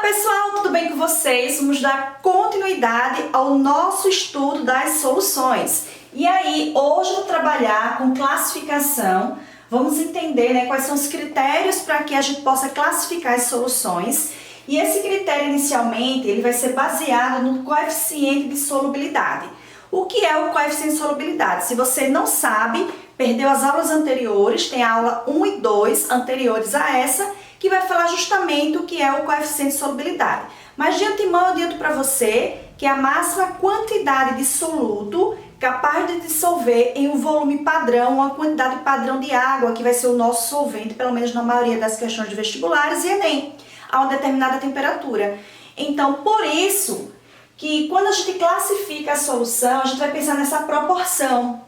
pessoal, tudo bem com vocês? Vamos dar continuidade ao nosso estudo das soluções. E aí, hoje eu vou trabalhar com classificação. Vamos entender, quais são os critérios para que a gente possa classificar as soluções. E esse critério, inicialmente, ele vai ser baseado no coeficiente de solubilidade. O que é o coeficiente de solubilidade? Se você não sabe, perdeu as aulas anteriores, tem a aula 1 e 2 anteriores a essa, que vai falar justamente o que é o coeficiente de solubilidade. Mas de antemão eu adianto para você que é a máxima quantidade de soluto capaz de dissolver em um volume padrão, uma quantidade padrão de água, que vai ser o nosso solvente, pelo menos na maioria das questões de vestibulares e Enem, a uma determinada temperatura. Então, por isso que quando a gente classifica a solução, a gente vai pensar nessa proporção,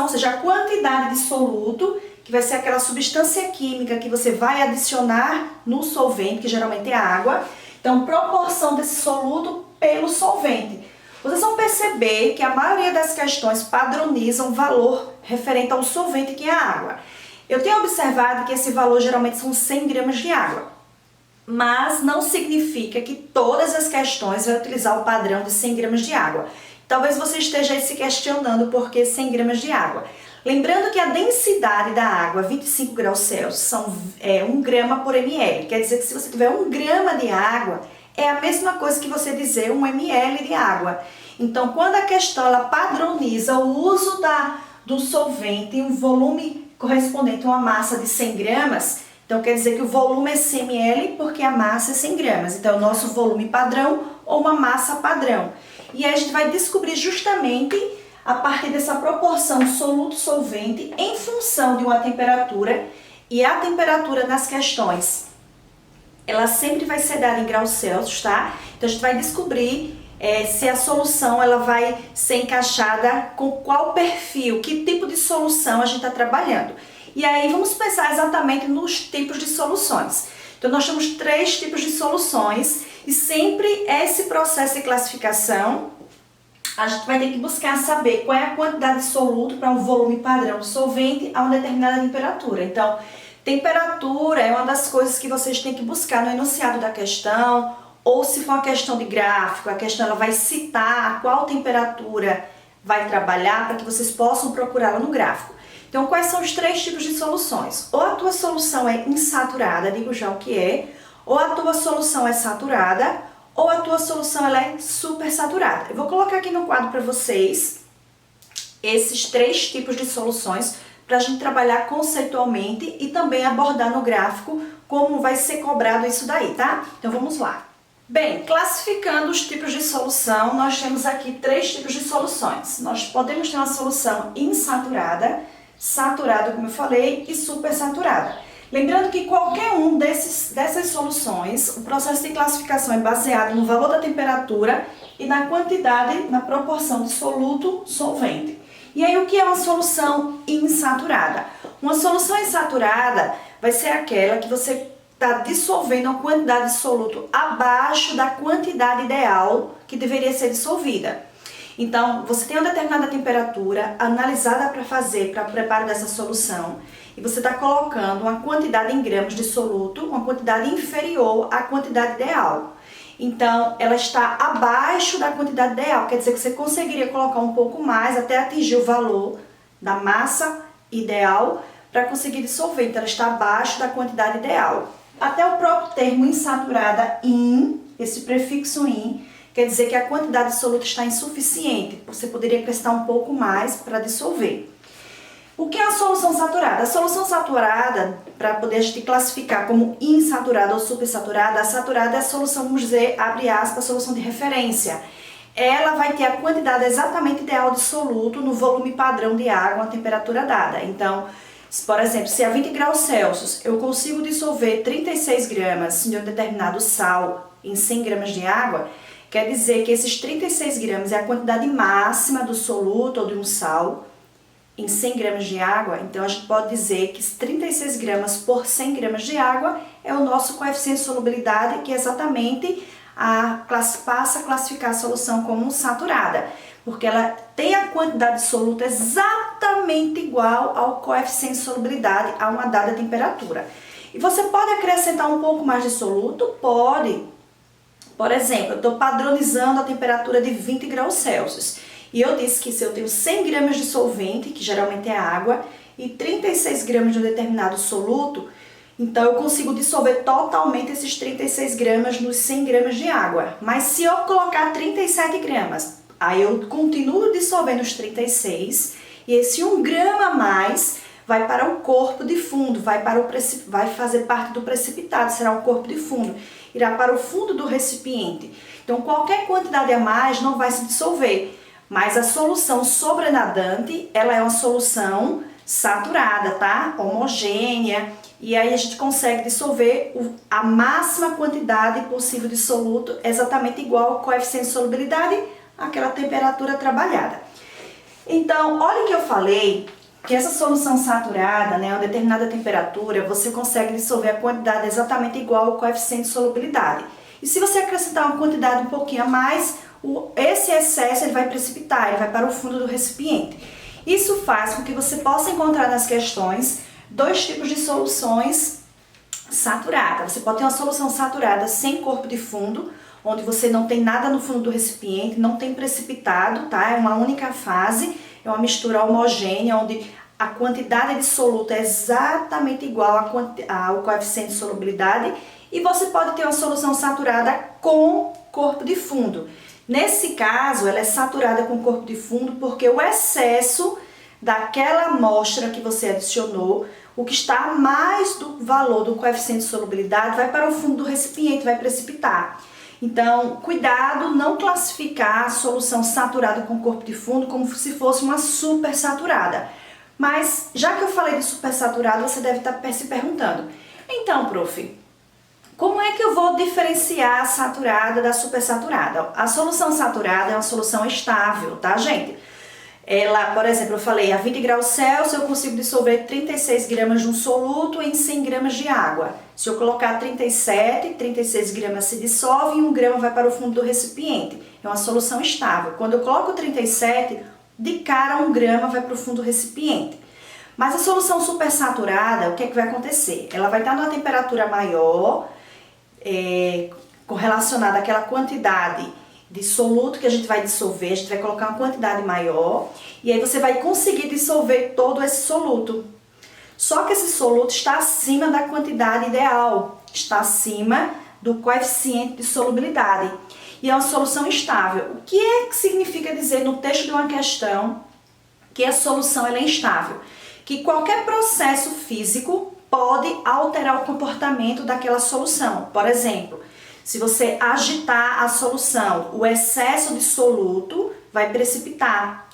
ou seja, a quantidade de soluto, que vai ser aquela substância química que você vai adicionar no solvente, que geralmente é água. Então, proporção desse soluto pelo solvente. Vocês vão perceber que a maioria das questões padronizam valor referente ao solvente, que é a água. Eu tenho observado que esse valor geralmente são 100 gramas de água, mas não significa que todas as questões vão utilizar o padrão de 100 gramas de água. Talvez você esteja aí se questionando por que 100 gramas de água. Lembrando que a densidade da água, 25 graus Celsius, são 1 grama por ml. Quer dizer que se você tiver 1 grama de água, é a mesma coisa que você dizer 1 ml de água. Então, quando a questão ela padroniza o uso do solvente em um volume correspondente a uma massa de 100 gramas, então quer dizer que o volume é 100 ml porque a massa é 100 gramas. Então, é o nosso volume padrão ou uma massa padrão. E aí a gente vai descobrir justamente a partir dessa proporção soluto-solvente em função de uma temperatura, e a temperatura nas questões, ela sempre vai ser dada em graus Celsius, tá? Então a gente vai descobrir se a solução ela vai ser encaixada com qual perfil, que tipo de solução a gente está trabalhando. E aí vamos pensar exatamente nos tipos de soluções. Então nós temos 3 tipos de soluções e sempre esse processo de classificação a gente vai ter que buscar saber qual é a quantidade de soluto para um volume padrão de solvente a uma determinada temperatura. Então, temperatura é uma das coisas que vocês têm que buscar no enunciado da questão, ou se for uma questão de gráfico, a questão ela vai citar a qual temperatura vai trabalhar para que vocês possam procurá-la no gráfico. Então, quais são os 3 tipos de soluções? Ou a tua solução é insaturada, digo já o que é, ou a tua solução é saturada, ou a tua solução ela é supersaturada. Eu vou colocar aqui no quadro para vocês esses 3 tipos de soluções para a gente trabalhar conceitualmente e também abordar no gráfico como vai ser cobrado isso daí, tá? Então vamos lá. Bem, classificando os tipos de solução, nós temos aqui 3 tipos de soluções. Nós podemos ter uma solução insaturada, saturada, como eu falei, e supersaturada. Lembrando que qualquer um dessas soluções, o processo de classificação é baseado no valor da temperatura e na quantidade, na proporção de soluto-solvente. E aí, o que é uma solução insaturada? Uma solução insaturada vai ser aquela que você está dissolvendo uma quantidade de soluto abaixo da quantidade ideal que deveria ser dissolvida. Então, você tem uma determinada temperatura analisada para o preparo dessa solução e você está colocando uma quantidade em gramas de soluto, uma quantidade inferior à quantidade ideal. Então, ela está abaixo da quantidade ideal, quer dizer que você conseguiria colocar um pouco mais até atingir o valor da massa ideal para conseguir dissolver. Então, ela está abaixo da quantidade ideal. Até o próprio termo insaturada, esse prefixo in, quer dizer que a quantidade de soluto está insuficiente, você poderia acrescentar um pouco mais para dissolver. O que é a solução saturada? A solução saturada, para poder a gente classificar como insaturada ou supersaturada, a saturada é a solução, vamos dizer, abre aspas, solução de referência. Ela vai ter a quantidade exatamente ideal de soluto no volume padrão de água, a temperatura dada. Então, por exemplo, se a 20 graus Celsius eu consigo dissolver 36 gramas de um determinado sal em 100 gramas de água, quer dizer que esses 36 gramas é a quantidade máxima do soluto ou de um sal em 100 gramas de água. Então, a gente pode dizer que 36 gramas por 100 gramas de água é o nosso coeficiente de solubilidade, que é exatamente passa a classificar a solução como saturada, porque ela tem a quantidade de soluto exatamente igual ao coeficiente de solubilidade a uma dada temperatura. E você pode acrescentar um pouco mais de soluto? Pode. Por exemplo, eu estou padronizando a temperatura de 20 graus Celsius. E eu disse que se eu tenho 100 gramas de solvente, que geralmente é água, e 36 gramas de um determinado soluto, então eu consigo dissolver totalmente esses 36 gramas nos 100 gramas de água. Mas se eu colocar 37 gramas, aí eu continuo dissolvendo os 36 e esse 1 grama a mais vai para o corpo de fundo, vai fazer parte do precipitado, será o corpo de fundo, irá para o fundo do recipiente. Então qualquer quantidade a mais não vai se dissolver, mas a solução sobrenadante, ela é uma solução saturada, tá? Homogênea, e aí a gente consegue dissolver a máxima quantidade possível de soluto, exatamente igual ao coeficiente de solubilidade àquela temperatura trabalhada. Então, olha que eu falei que essa solução saturada, né, a uma determinada temperatura, você consegue dissolver a quantidade exatamente igual ao coeficiente de solubilidade. E se você acrescentar uma quantidade um pouquinho a mais, esse excesso ele vai precipitar, ele vai para o fundo do recipiente. Isso faz com que você possa encontrar nas questões dois tipos de soluções saturadas. Você pode ter uma solução saturada sem corpo de fundo, onde você não tem nada no fundo do recipiente, não tem precipitado, tá? É uma única fase, é uma mistura homogênea, onde a quantidade de soluto é exatamente igual ao coeficiente de solubilidade, e você pode ter uma solução saturada com corpo de fundo. Nesse caso, ela é saturada com corpo de fundo porque o excesso daquela amostra que você adicionou, o que está a mais do valor do coeficiente de solubilidade, vai para o fundo do recipiente, vai precipitar. Então, cuidado não classificar a solução saturada com corpo de fundo como se fosse uma supersaturada. Mas, já que eu falei de supersaturada, você deve estar se perguntando, então, prof, como é que eu vou diferenciar a saturada da supersaturada? A solução saturada é uma solução estável, tá, gente? Ela, por exemplo, eu falei, a 20 graus Celsius eu consigo dissolver 36 gramas de um soluto em 100 gramas de água. Se eu colocar 36 gramas se dissolve e 1 grama vai para o fundo do recipiente. É uma solução estável. Quando eu coloco 37, de cara 1 grama vai para o fundo do recipiente. Mas a solução supersaturada, o que é que vai acontecer? Ela vai estar numa temperatura maior, correlacionada àquela quantidade de soluto que a gente vai dissolver, a gente vai colocar uma quantidade maior e aí você vai conseguir dissolver todo esse soluto. Só que esse soluto está acima da quantidade ideal, está acima do coeficiente de solubilidade e é uma solução estável. O que é que significa dizer no texto de uma questão que a solução ela é instável? Que qualquer processo físico pode alterar o comportamento daquela solução. Por exemplo, se você agitar a solução, o excesso de soluto vai precipitar.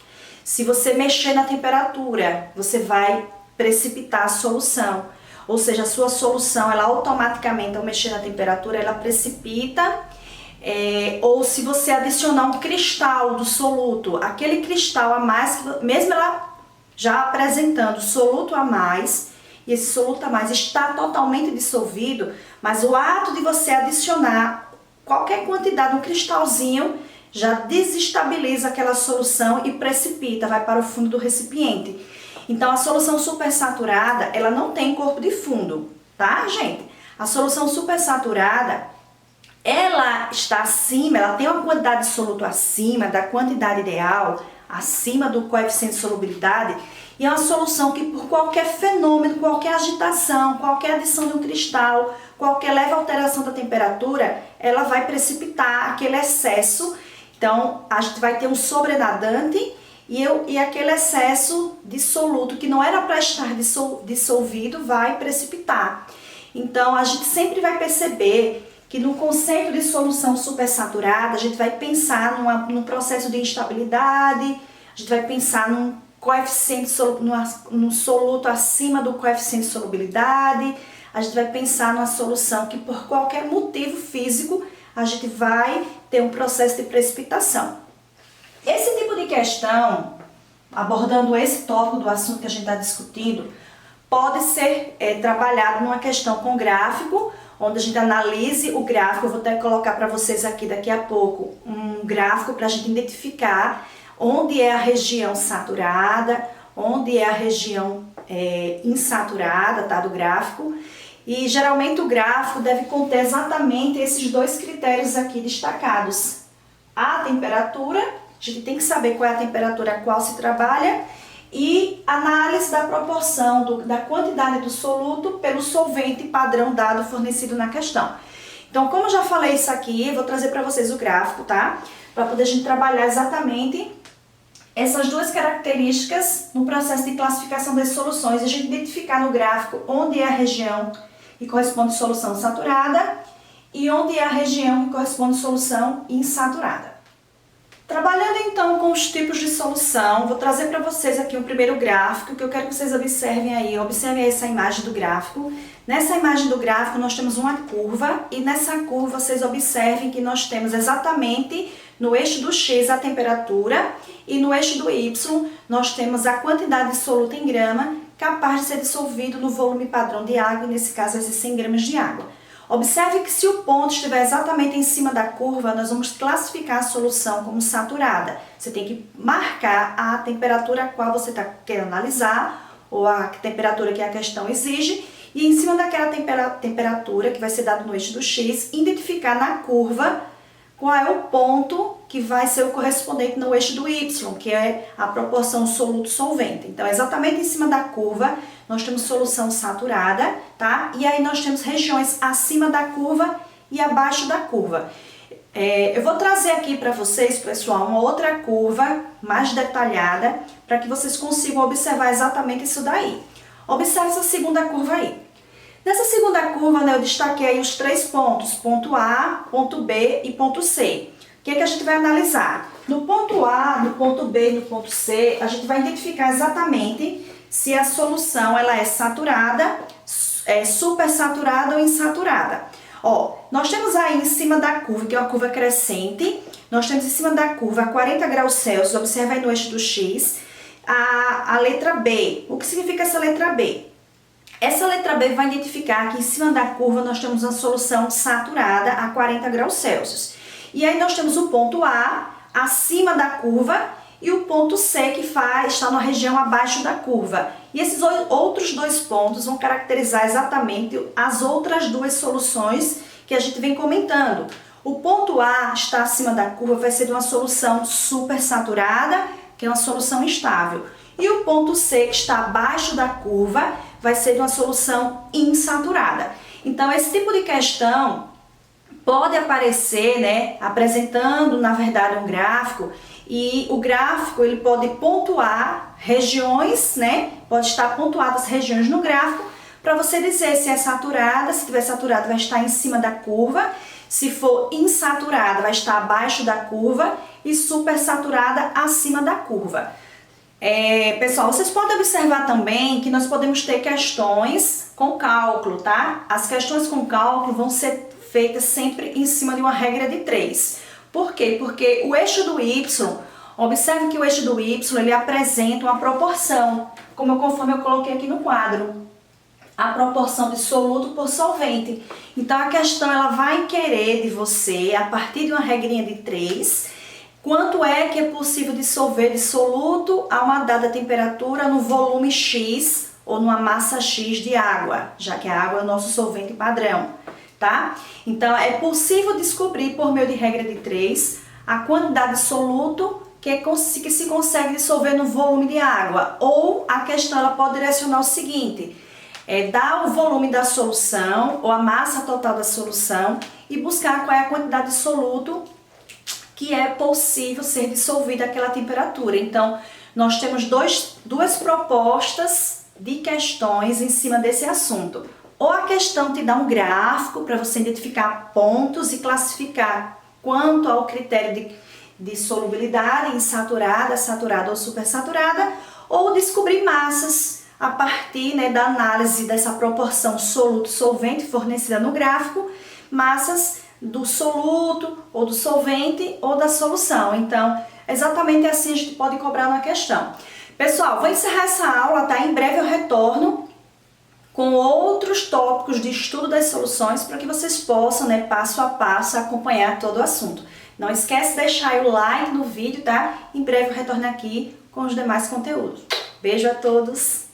Se você mexer na temperatura, você vai precipitar a solução. Ou seja, a sua solução, ela automaticamente, ao mexer na temperatura, ela precipita. Ou se você adicionar um cristal do soluto, aquele cristal a mais, mesmo ela já apresentando soluto a mais, e esse soluto a mais está totalmente dissolvido, mas o ato de você adicionar qualquer quantidade, um cristalzinho, já desestabiliza aquela solução e precipita, vai para o fundo do recipiente. Então a solução supersaturada, ela não tem corpo de fundo, tá, gente? A solução supersaturada, ela está acima, ela tem uma quantidade de soluto acima da quantidade ideal, acima do coeficiente de solubilidade, e é uma solução que por qualquer fenômeno, qualquer agitação, qualquer adição de um cristal, qualquer leve alteração da temperatura, ela vai precipitar aquele excesso. Então, a gente vai ter um sobrenadante e aquele excesso de soluto que não era para estar dissolvido vai precipitar. Então, a gente sempre vai perceber que no conceito de solução supersaturada, a gente vai pensar num processo de instabilidade, a gente vai pensar num coeficiente, num soluto acima do coeficiente de solubilidade, a gente vai pensar numa solução que por qualquer motivo físico, a gente vai ter um processo de precipitação. Esse tipo de questão, abordando esse tópico do assunto que a gente está discutindo, pode ser trabalhado numa questão com gráfico, onde a gente analise o gráfico. Eu vou até colocar para vocês aqui daqui a pouco um gráfico para a gente identificar onde é a região saturada, onde é a região insaturada, tá, do gráfico. E geralmente o gráfico deve conter exatamente esses dois critérios aqui destacados. A temperatura, a gente tem que saber qual é a temperatura a qual se trabalha, e análise da proporção da quantidade do soluto pelo solvente padrão dado fornecido na questão. Então, como eu já falei isso aqui, eu vou trazer para vocês o gráfico, tá? Para poder a gente trabalhar exatamente essas duas características no processo de classificação das soluções, a gente identificar no gráfico onde é a região que corresponde à solução saturada e onde é a região que corresponde à solução insaturada. Trabalhando então com os tipos de solução, vou trazer para vocês aqui o primeiro gráfico, que eu quero que vocês observem aí, essa imagem do gráfico. Nessa imagem do gráfico nós temos uma curva e nessa curva vocês observem que nós temos exatamente no eixo do X a temperatura e no eixo do Y nós temos a quantidade de soluto em grama capaz de ser dissolvido no volume padrão de água, e nesse caso esses 100 gramas de água. Observe que se o ponto estiver exatamente em cima da curva, nós vamos classificar a solução como saturada. Você tem que marcar a temperatura a qual você quer analisar, ou a temperatura que a questão exige, e em cima daquela temperatura que vai ser dado no eixo do X, identificar na curva qual é o ponto que vai ser o correspondente no eixo do Y, que é a proporção soluto-solvente. Então, exatamente em cima da curva, nós temos solução saturada, tá? E aí nós temos regiões acima da curva e abaixo da curva. Eu vou trazer aqui para vocês, pessoal, uma outra curva mais detalhada, para que vocês consigam observar exatamente isso daí. Observe essa segunda curva aí. Nessa segunda curva, né, eu destaquei aí os 3 pontos, ponto A, ponto B e ponto C. O que é que a gente vai analisar? No ponto A, no ponto B e no ponto C, a gente vai identificar exatamente se a solução ela é saturada, supersaturada ou insaturada. Ó, nós temos aí em cima da curva, que é uma curva crescente, nós temos em cima da curva a 40 graus Celsius, observa aí no eixo do X, a letra B. O que significa essa letra B? Essa letra B vai identificar que em cima da curva nós temos uma solução saturada a 40 graus Celsius. E aí nós temos o ponto A acima da curva e o ponto C que está na região abaixo da curva. E esses outros dois pontos vão caracterizar exatamente as outras duas soluções que a gente vem comentando. O ponto A está acima da curva, vai ser de uma solução supersaturada, que é uma solução instável. E o ponto C, que está abaixo da curva, vai ser de uma solução insaturada. Então, esse tipo de questão pode aparecer, né, apresentando, na verdade, um gráfico, e o gráfico ele pode pontuar regiões, né, pode estar pontuadas regiões no gráfico, para você dizer se é saturada. Se estiver saturada, vai estar em cima da curva, se for insaturada, vai estar abaixo da curva, e supersaturada acima da curva. Pessoal, vocês podem observar também que nós podemos ter questões com cálculo, tá? As questões com cálculo vão ser feitas sempre em cima de uma regra de 3. Por quê? Porque o eixo do Y, observe que o eixo do Y ele apresenta uma proporção, conforme eu coloquei aqui no quadro, a proporção de soluto por solvente. Então a questão ela vai querer de você, a partir de uma regrinha de 3, quanto é que é possível dissolver de soluto a uma dada temperatura no volume X ou numa massa X de água, já que a água é o nosso solvente padrão, tá? Então, é possível descobrir por meio de regra de 3 a quantidade de soluto que se consegue dissolver no volume de água. Ou a questão ela pode direcionar o seguinte, dar o volume da solução ou a massa total da solução e buscar qual é a quantidade de soluto que é possível ser dissolvida àquela temperatura. Então, nós temos duas propostas de questões em cima desse assunto. Ou a questão te dá um gráfico para você identificar pontos e classificar quanto ao critério de solubilidade, insaturada, saturada ou supersaturada, ou descobrir massas a partir, né, da análise dessa proporção soluto-solvente fornecida no gráfico, massas do soluto, ou do solvente, ou da solução. Então, exatamente assim a gente pode cobrar uma questão. Pessoal, vou encerrar essa aula, tá? Em breve eu retorno com outros tópicos de estudo das soluções para que vocês possam, né, passo a passo, acompanhar todo o assunto. Não esquece de deixar aí o like no vídeo, tá? Em breve eu retorno aqui com os demais conteúdos. Beijo a todos!